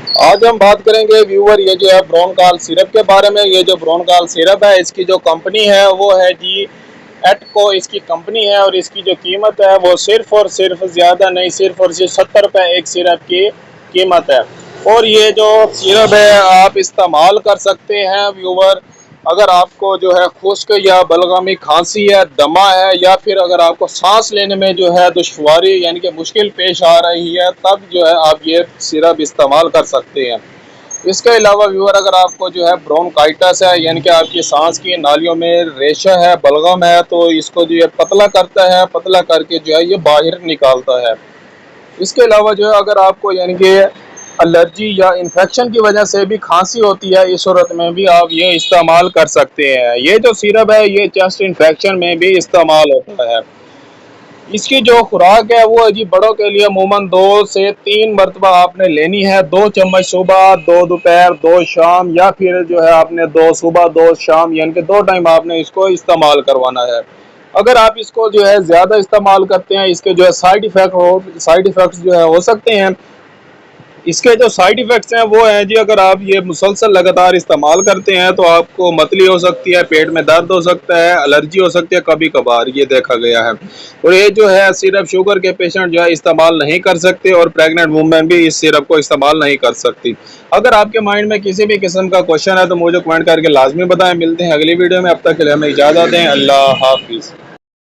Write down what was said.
आज हम बात करेंगे व्यूअर ये जो है ब्रोनकाल सिरप के बारे में। ये जो ब्रोनकाल सिरप है इसकी जो कंपनी है वो है जी एटको इसकी कंपनी है, और इसकी जो कीमत है वो सिर्फ और सिर्फ ज़्यादा नहीं, सिर्फ और सिर्फ 70 रुपये एक सिरप की कीमत है। और ये जो सिरप है आप इस्तेमाल कर सकते हैं व्यूअर, अगर आपको जो है खुश्क या बलगमी खांसी है, दमा है, या फिर अगर आपको सांस लेने में जो है दुश्वारी यानी कि मुश्किल पेश आ रही है, तब जो है आप ये सिरप इस्तेमाल कर सकते हैं। इसके अलावा व्यूअर अगर आपको जो है ब्रोंकाइटिस है यानी कि आपकी सांस की नालियों में रेशा है, बलगम है, तो इसको जो है पतला करता है, पतला करके जो है ये बाहर निकालता है। इसके अलावा जो है अगर आपको यानी कि एलर्जी या इन्फेक्शन की वजह से भी खांसी होती है, इस सूरत में भी आप ये इस्तेमाल कर सकते हैं। ये जो सिरप है ये चेस्ट इन्फेक्शन में भी इस्तेमाल होता है। इसकी जो खुराक है वो है जी बड़ों के लिए अमूमन 2 से 3 मरतबा आपने लेनी है। 2 चम्मच सुबह, 2 दोपहर, 2 शाम, या फिर जो है आपने 2 सुबह 2 शाम यानी कि 2 टाइम आपने इसको इस्तेमाल करवाना है। अगर आप इसको जो है ज़्यादा इस्तेमाल करते हैं, इसके जो है साइड इफ़ेक्ट्स जो है हो सकते हैं। इसके जो साइड इफ़ेक्ट्स हैं वो हैं जी, अगर आप ये मुसलसल लगातार इस्तेमाल करते हैं तो आपको मतली हो सकती है, पेट में दर्द हो सकता है, एलर्जी हो सकती है कभी कभार, ये देखा गया है। और ये जो है सिरप शुगर के पेशेंट जो है इस्तेमाल नहीं कर सकते, और प्रेग्नेंट वुमेन भी इस सिरप को इस्तेमाल नहीं कर सकती। अगर आपके माइंड में किसी भी किस्म का क्वेश्चन है तो मुझे कमेंट करके लाजमी बताएं। मिलते हैं अगली वीडियो में, अब तक के लिए हमें इजाज़त दें। अल्लाह हाफिज़।